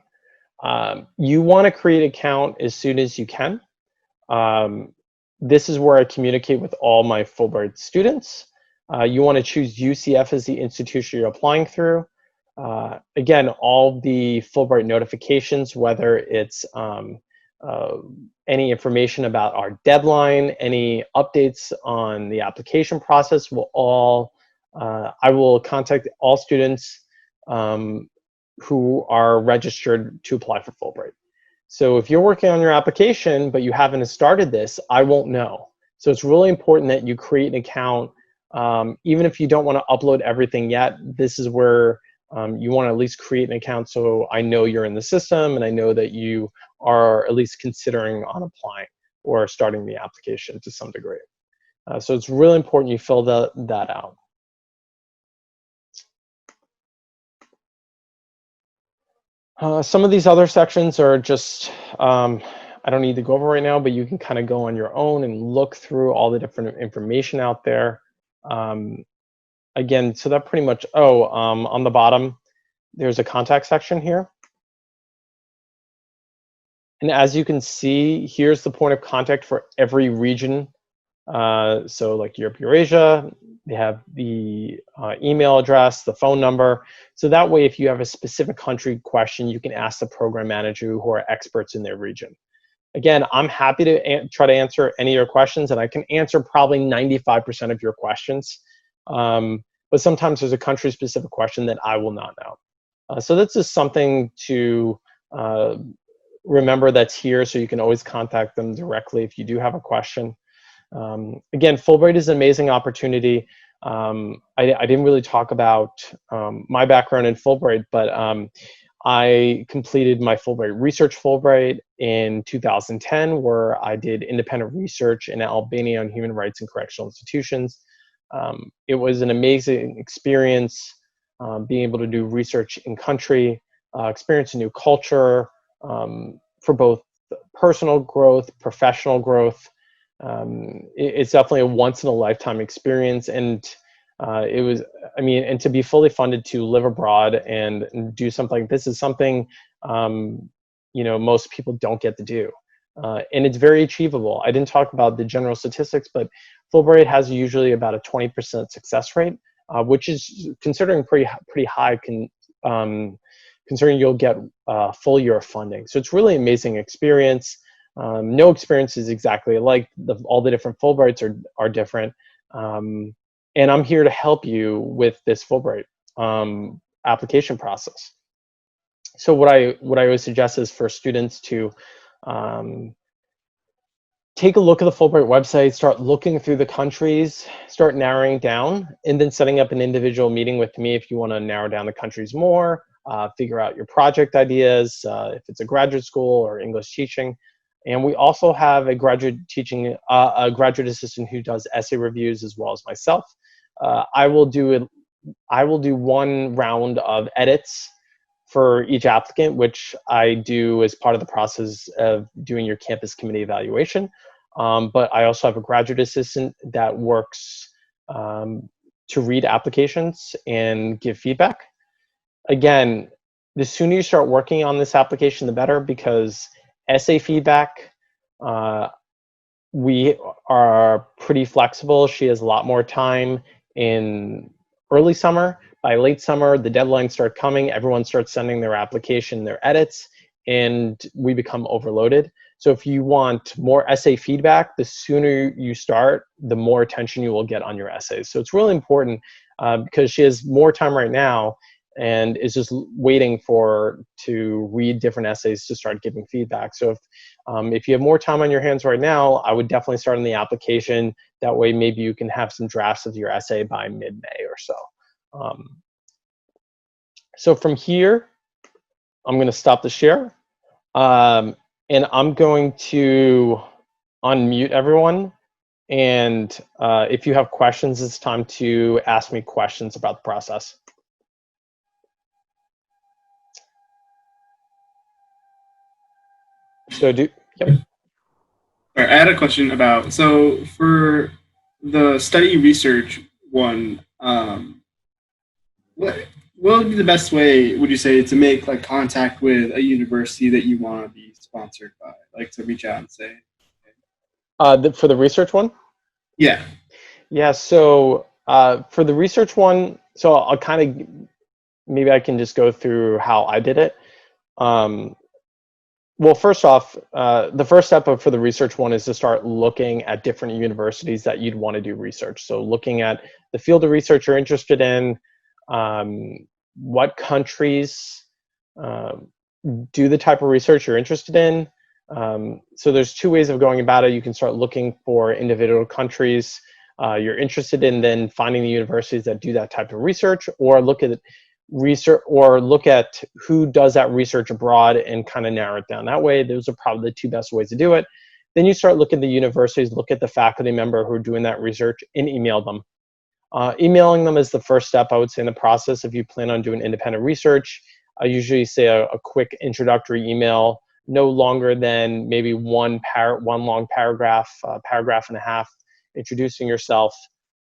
You want to create an account as soon as you can. This is where I communicate with all my Fulbright students. You want to choose UCF as the institution you're applying through. Again, all the Fulbright notifications, whether it's any information about our deadline, any updates on the application process, will all, I will contact all students who are registered to apply for Fulbright. So if you're working on your application, but you haven't started this, I won't know. So it's really important that you create an account. Even if you don't want to upload everything yet, this is where you want to at least create an account so I know you're in the system and I know that you are at least considering on applying or starting the application to some degree. So it's really important you fill that out. Some of these other sections are just, I don't need to go over right now, but you can kind of go on your own and look through all the different information out there. Again, so that pretty much, on the bottom, there's a contact section here. And as you can see, here's the point of contact for every region. So like Europe, Eurasia, they have the email address, the phone number. So that way, if you have a specific country question, you can ask the program manager who are experts in their region. Again, I'm happy to try to answer any of your questions, and I can answer probably 95% of your questions. But sometimes there's a country-specific question that I will not know. So that's just something to remember that's here, so you can always contact them directly if you do have a question. Again, Fulbright is an amazing opportunity. I didn't really talk about my background in Fulbright, but I completed my research Fulbright in 2010, where I did independent research in Albania on human rights and correctional institutions. It was an amazing experience, being able to do research in country, experience a new culture for both personal growth, professional growth. It's definitely a once-in-a-lifetime experience, and it was, I mean, and to be fully funded to live abroad and do something like this is something, you know, most people don't get to do. And it's very achievable. I didn't talk about the general statistics, but Fulbright has usually about a 20% success rate, which is considering pretty high, considering you'll get a full year of funding. So it's really amazing experience. No experience is exactly alike. All the different Fulbrights are different. And I'm here to help you with this Fulbright application process. So what I always suggest is for students to take a look at the Fulbright website, start looking through the countries, start narrowing down, and then setting up an individual meeting with me if you want to narrow down the countries more, figure out your project ideas, if it's a graduate school or English teaching. And we also have a graduate assistant who does essay reviews as well as myself. I will do one round of edits for each applicant, which I do as part of the process of doing your campus committee evaluation. But I also have a graduate assistant that works to read applications and give feedback. Again, the sooner you start working on this application, the better, because essay feedback, we are pretty flexible. She has a lot more time in early summer. By late summer, the deadlines start coming. Everyone starts sending their application, their edits, and we become overloaded. So if you want more essay feedback, the sooner you start, the more attention you will get on your essays. So it's really important because she has more time right now and is just waiting to read different essays to start giving feedback. So if you have more time on your hands right now, I would definitely start on the application. That way, maybe you can have some drafts of your essay by mid-May or so. So from here, I'm going to stop the share. And I'm going to unmute everyone. And if you have questions, it's time to ask me questions about the process. So yep. All right, I had a question about, so for the study research one, what would be the best way, would you say, to make like contact with a university that you want to be sponsored by, like to reach out and say? For the research one? Yeah. Yeah, so for the research one, so I'll kind of, maybe I can just go through how I did it. Well, first off, the first step for the research one is to start looking at different universities that you'd want to do research. So looking at the field of research you're interested in, what countries do the type of research you're interested in. So there's two ways of going about it. You can start looking for individual countries you're interested in, then finding the universities that do that type of research, or look at research, or look at who does that research abroad and kind of narrow it down. That way, those are probably the two best ways to do it. Then you start looking at the universities, look at the faculty member who are doing that research, and email them. Emailing them is the first step, I would say, in the process. If you plan on doing independent research, I usually say a quick introductory email, no longer than maybe one long paragraph, paragraph and a half, introducing yourself,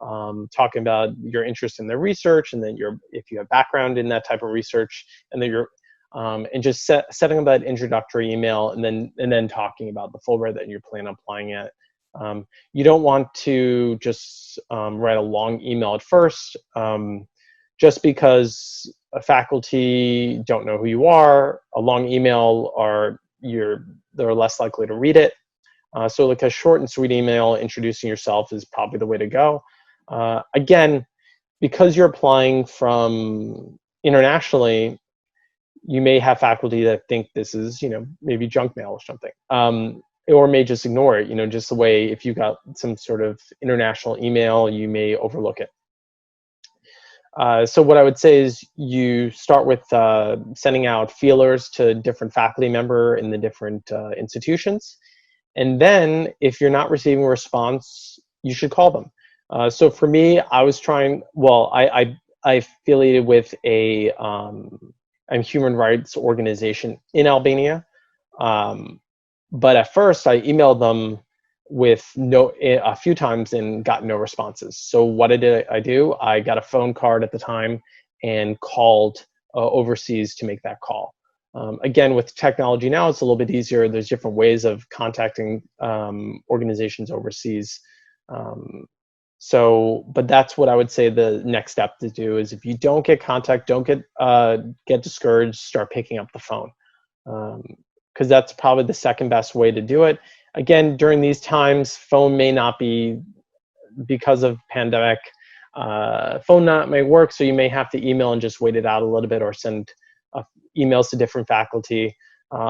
talking about your interest in the research, and then if you have background in that type of research, and then and just setting up that introductory email, and then talking about the Fulbright that you plan on applying at. You don't want to just write a long email at first, just because a faculty don't know who you are. A long email, they're less likely to read it. So like a short and sweet email introducing yourself is probably the way to go. Again, because you're applying from internationally, you may have faculty that think this is, maybe junk mail or something, or may just ignore it, just the way if you got some sort of international email, you may overlook it. So what I would say is you start with sending out feelers to different faculty member in the different institutions. And then if you're not receiving a response, you should call them. So for me, I was I affiliated with a human rights organization in Albania. But at first I emailed them a few times and got no responses. So what did I do? I got a phone card at the time and called overseas to make that call. Again, with technology now, it's a little bit easier. There's different ways of contacting organizations overseas. But that's what I would say the next step to do is, if you don't get contact, don't get discouraged, start picking up the phone. Because that's probably the second best way to do it. Again, during these times, phone may not be, because of pandemic, phone not may work, so you may have to email and just wait it out a little bit, or send emails to different faculty.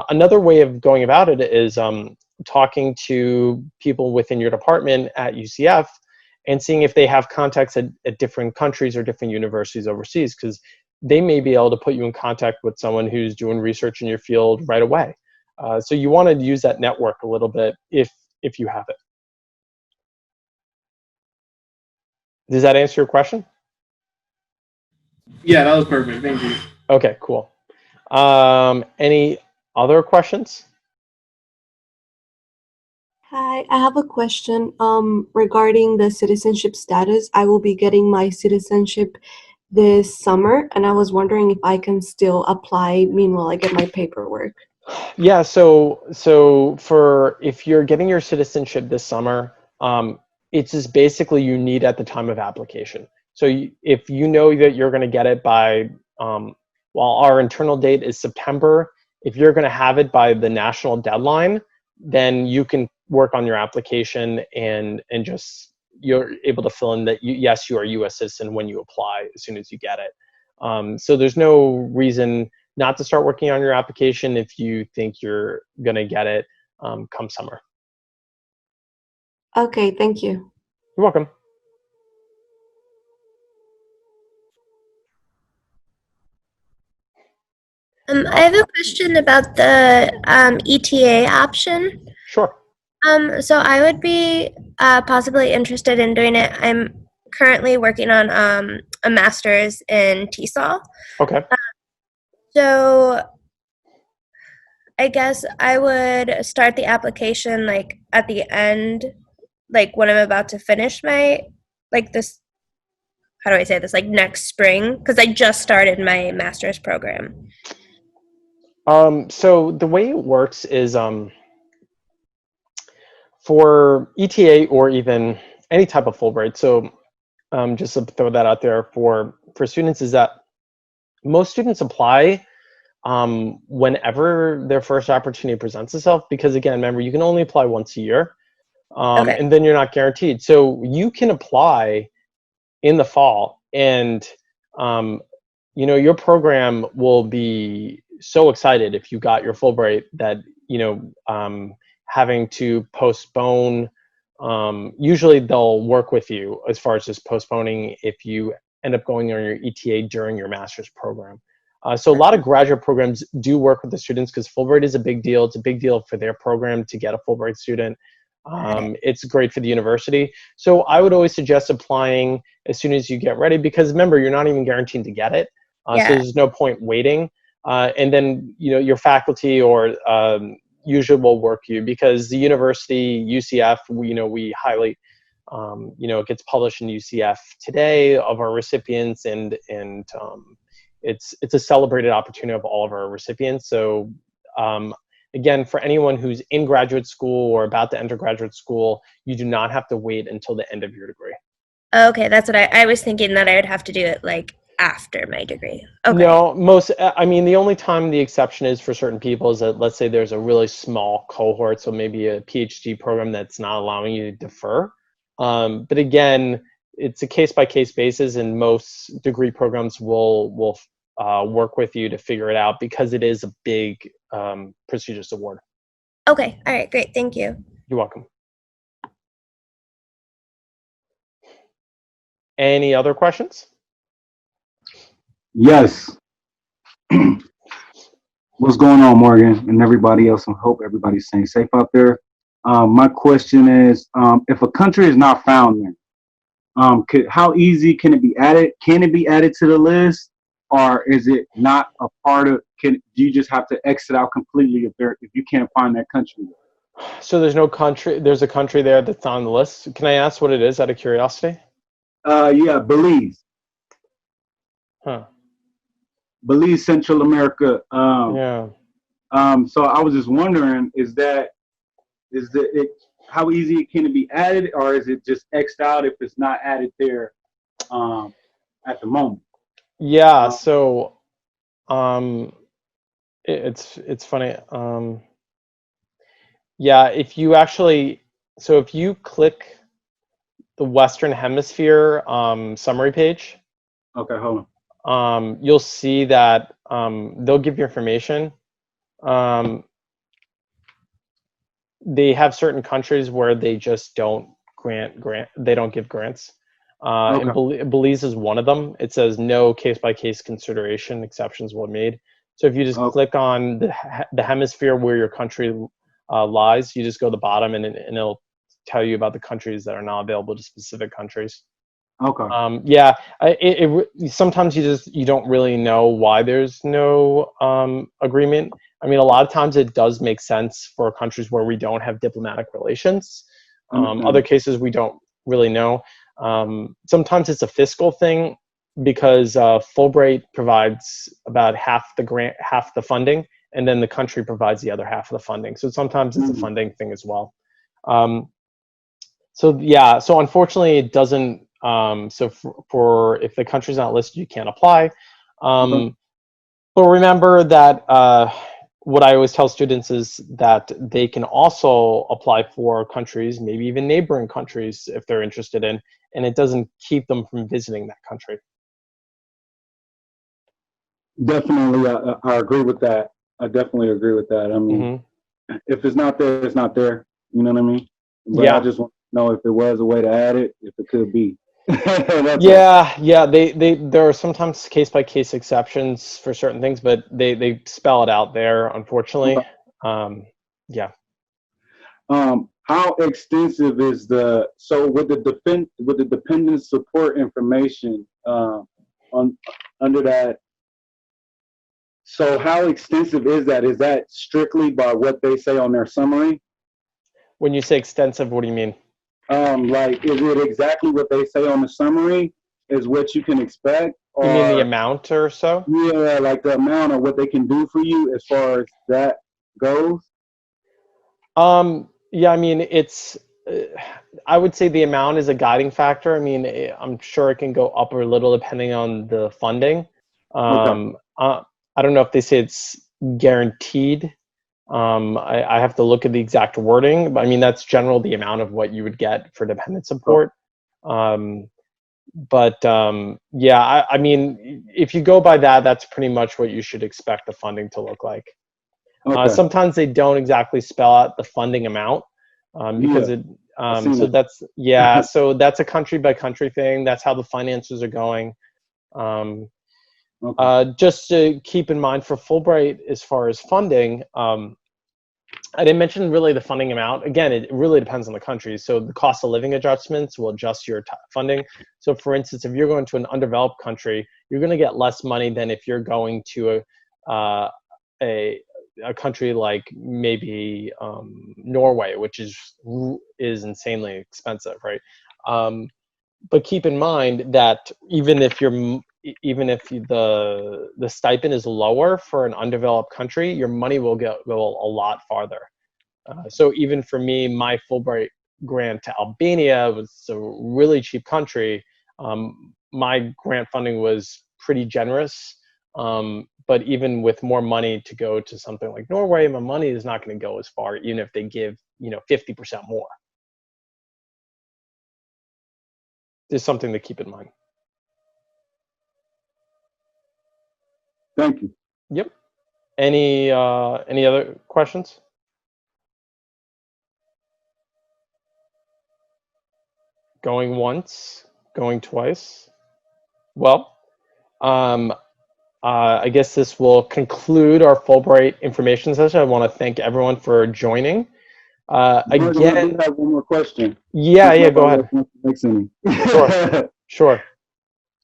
Another way of going about it is talking to people within your department at UCF and seeing if they have contacts at different countries or different universities overseas, because they may be able to put you in contact with someone who's doing research in your field right away. So you want to use that network a little bit if you have it. Does that answer your question? Yeah, that was perfect. Thank you. Okay, cool. Any other questions? Hi, I have a question regarding the citizenship status. I will be getting my citizenship this summer, and I was wondering if I can still apply meanwhile I get my paperwork. Yeah, so for if you're getting your citizenship this summer, it's just basically you need at the time of application. So if you know that you're going to get it by, well, our internal date is September. If you're going to have it by the national deadline, then you can work on your application and just you're able to fill in that yes, you are a U.S. citizen when you apply as soon as you get it. So there's no reason not to start working on your application if you think you're going to get it come summer. Okay, thank you. You're welcome. I have a question about the ETA option. Sure. So I would be possibly interested in doing it. I'm currently working on a master's in TESOL. Okay. So I guess I would start the application like at the end, like when I'm about to finish my, like this, how do I say this, like next spring, because I just started my master's program. So the way it works is for ETA or even any type of Fulbright. So just to throw that out there for students is that most students apply whenever their first opportunity presents itself, because again, remember, you can only apply once a year, Okay. and then you're not guaranteed. So you can apply in the fall, and you know, your program will be so excited if you got your Fulbright that, you know, having to postpone, usually they'll work with you as far as just postponing if you end up going on your ETA during your master's program. So a lot of graduate programs do work with the students because Fulbright is a big deal. It's a big deal for their program to get a Fulbright student. It's great for the university. So I would always suggest applying as soon as you get ready, because remember, you're not even guaranteed to get it. So there's no point waiting. And then, you know, your faculty or usually will work you, because the university, UCF, we highly, it gets published in UCF Today of our recipients, and it's a celebrated opportunity of all of our recipients. So again, for anyone who's in graduate school or about to enter graduate school, you do not have to wait until the end of your degree. Okay, that's what I was thinking, that I would have to do it like after my degree. Okay. No, the only time the exception is for certain people is that, let's say there's a really small cohort, so maybe a PhD program that's not allowing you to defer. But again, it's a case-by-case basis, and most degree programs will work with you to figure it out, because it is a big prestigious award. Okay, all right, great, thank you. You're welcome. Any other questions? Yes. What's going on, Morgan, and everybody else? I hope everybody's staying safe out there. My question is, if a country is not found there, how easy can it be added? Can it be added to the list, or is it not a part of? Do you just have to exit out completely if you can't find that country? So there's no country. There's a country there that's not on the list. Can I ask what it is, out of curiosity? Yeah, Belize. Huh. Belize, Central America. Yeah. So I was just wondering, how easy can it be added, or is it just X'd out if it's not added there at the moment? Yeah. So it's funny. Yeah, if you click the Western Hemisphere summary page, Okay, hold on. you'll see that they'll give you information. They have certain countries where they just don't they don't give grants. And Belize is one of them. It says no case-by-case consideration, exceptions were made. So if you just click on the hemisphere where your country lies, you just go to the bottom, and it'll tell you about the countries that are not available to specific countries. Okay. Yeah, sometimes you don't really know why there's no agreement. I mean, a lot of times it does make sense for countries where we don't have diplomatic relations. Other cases we don't really know. Sometimes it's a fiscal thing because Fulbright provides about half the grant, half the funding, and then the country provides the other half of the funding. So sometimes it's a funding thing as well. So yeah, so unfortunately it doesn't, so for if the country's not listed, you can't apply. But remember that what I always tell students is that they can also apply for countries, maybe even neighboring countries if they're interested in, and it doesn't keep them from visiting that country. Definitely, I agree with that. I definitely agree with that. I mean, if it's not there, it's not there. You know what I mean? But I Yeah. just want to know if there was a way to add it, if it could be. Yeah. There are sometimes case by case exceptions for certain things, but they spell it out there, unfortunately. Yeah. How extensive is with the dependent support information under that? So how extensive is that? Is that strictly by what they say on their summary? When you say extensive, what do you mean? Like, is it exactly what they say on the summary is what you can expect? Or, you mean the amount or so? Yeah, like the amount of what they can do for you as far as that goes? Yeah, I mean, I would say the amount is a guiding factor. I mean, I'm sure it can go up or a little depending on the funding. I don't know if they say it's guaranteed. I have to look at the exact wording, but I mean, that's general the amount of what you would get for dependent support. Yeah, I mean, if you go by that, that's pretty much what you should expect the funding to look like. Sometimes they don't exactly spell out the funding amount because so that's a country by country thing. That's how the finances are going. Just to keep in mind for Fulbright, as far as funding, I didn't mention really the funding amount. Again, it really depends on the country. So the cost of living adjustments will adjust your funding. So for instance, if you're going to an undeveloped country, you're going to get less money than if you're going to a country like maybe Norway, which is insanely expensive, right? But keep in mind that even if the stipend is lower for an undeveloped country, your money will go a lot farther. So even for me, my Fulbright grant to Albania was a really cheap country. My grant funding was pretty generous. But even with more money to go to something like Norway, my money is not going to go as far, even if they give 50% more. There's something to keep in mind. Thank you. Yep. Any other questions? Going once, going twice. Well, I guess this will conclude our Fulbright information session. I want to thank everyone for joining. Again, I do have one more question. Yeah, go ahead. Sure.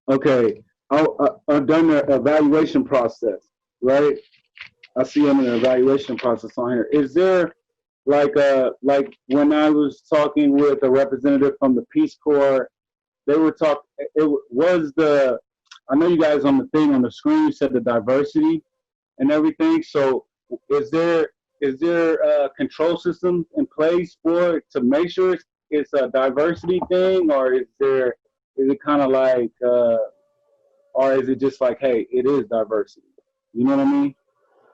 Okay, I've done the evaluation process, right? I see I'm in the evaluation process on here. Is there like when I was talking with a representative from the Peace Corps, they were talking. I know you guys on the thing on the screen said the diversity and everything. So is there control systems in place for it to make sure it's a diversity thing, or is it kind of like or is it just like, hey, it is diversity? You know what I mean?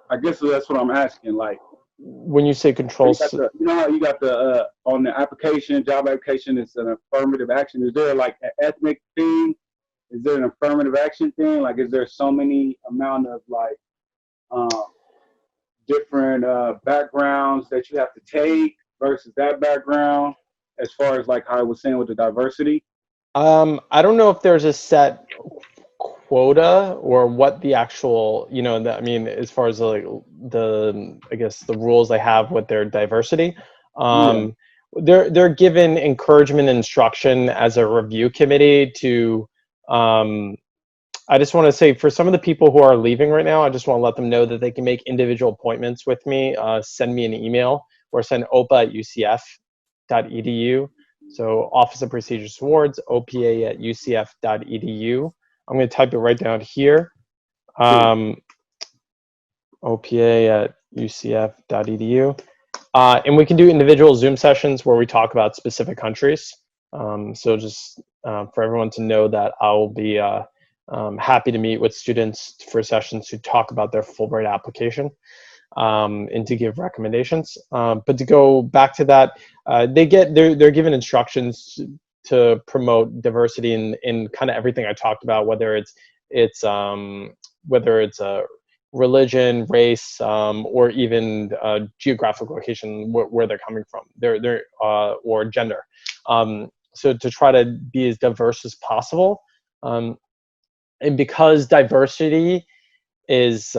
I guess that's what I'm asking. Like, when you say control, you know how you got the on the application, job application, it's an affirmative action. Is there like an ethnic thing? Is there an affirmative action thing? Like, is there so many amount of like different backgrounds that you have to take versus that background, as far as like how I was saying with the diversity? I don't know if there's a set quota or what the actual, I mean, as far as like I guess the rules they have with their diversity. they're given encouragement and instruction as a review committee to. I just want to say for some of the people who are leaving right now, I just want to let them know that they can make individual appointments with me. Send me an email or send opa@ucf.edu. So Office of Procedures Awards, opa@ucf.edu. I'm going to type it right down here. opa@ucf.edu. And we can do individual Zoom sessions where we talk about specific countries. So just for everyone to know that I will be happy to meet with students for sessions to talk about their Fulbright application and to give recommendations. But to go back to that, they're given instructions to promote diversity in kind of everything I talked about, whether it's a religion, race, or even geographic location where they're coming from, or gender. So to try to be as diverse as possible. And because diversity is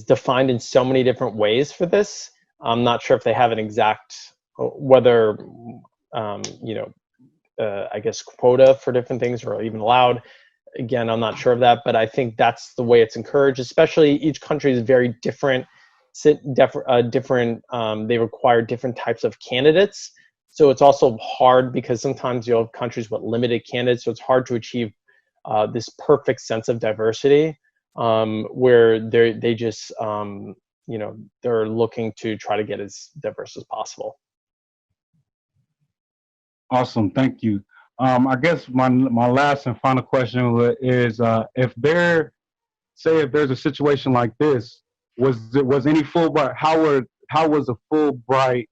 defined in so many different ways for this, I'm not sure if they have an exact whether I guess quota for different things are even allowed. Again, I'm not sure of that, but I think that's the way it's encouraged. Especially each country is very different. They require different types of candidates. So it's also hard because sometimes you have countries with limited candidates, so it's hard to achieve this perfect sense of diversity where they just they're looking to try to get as diverse as possible. Awesome, thank you. I guess my last and final question is if there's a situation like this, was any Fulbright? How was a Fulbright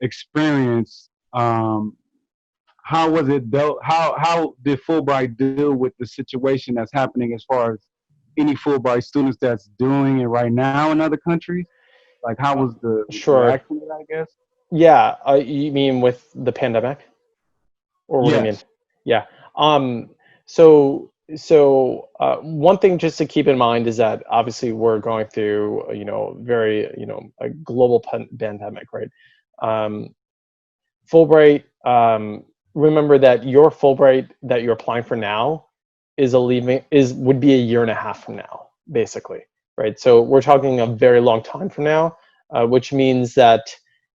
experience? How was it dealt? How did Fulbright deal with the situation that's happening as far as any Fulbright students that's doing it right now in other countries? Like, how was the reaction to that, I guess? Yeah, you mean with the pandemic? Or what do you mean? Yeah. So one thing just to keep in mind is that obviously we're going through, very, a global pandemic, right? Fulbright, remember that your Fulbright that you're applying for now would be a year and a half from now, basically, right? So we're talking a very long time from now, which means that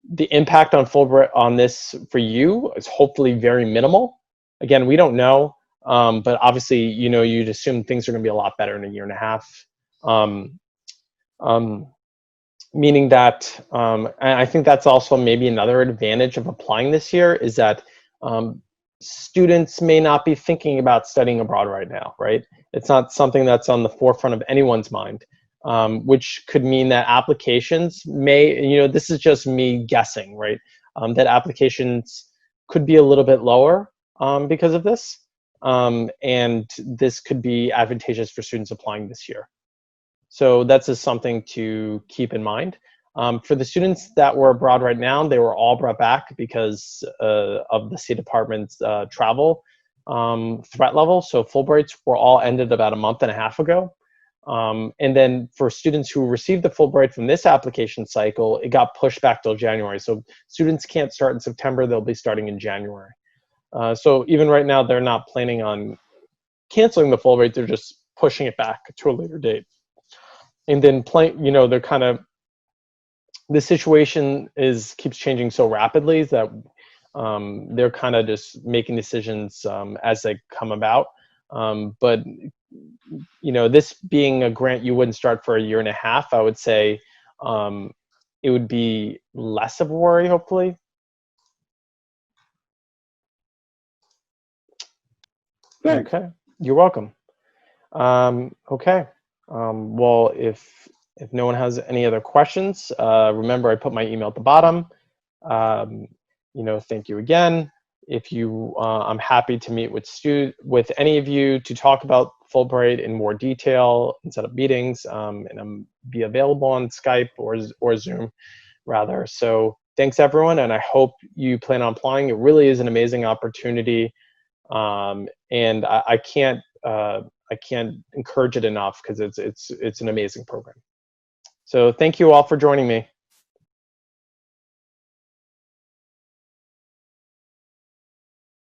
the impact on Fulbright on this for you is hopefully very minimal. Again, we don't know, but obviously, you'd assume things are going to be a lot better in a year and a half. Meaning that, and I think that's also maybe another advantage of applying this year is that students may not be thinking about studying abroad right now, right? It's not something that's on the forefront of anyone's mind. Which could mean that applications may, this is just me guessing, right? That applications could be a little bit lower because of this. And this could be advantageous for students applying this year. So that's just something to keep in mind. For the students that were abroad right now, they were all brought back because of the State Department's travel threat level. So Fulbrights were all ended about a month and a half ago. And then for students who received the Fulbright from this application cycle, it got pushed back till January. So students can't start in September, they'll be starting in January. So even right now, they're not planning on canceling the Fulbright, they're just pushing it back to a later date. And then they're kind of, the situation keeps changing so rapidly that they're kind of just making decisions as they come about. But this being a grant you wouldn't start for a year and a half, I would say it would be less of a worry, hopefully. Thanks. Okay, you're welcome. Okay, well, if no one has any other questions, remember I put my email at the bottom. Thank you again. If you, I'm happy to meet with any of you to talk about Fulbright in more detail and set up meetings, and I'm be available on Skype or Zoom, rather. So thanks everyone, and I hope you plan on applying. It really is an amazing opportunity, and I can't encourage it enough because it's an amazing program. So thank you all for joining me.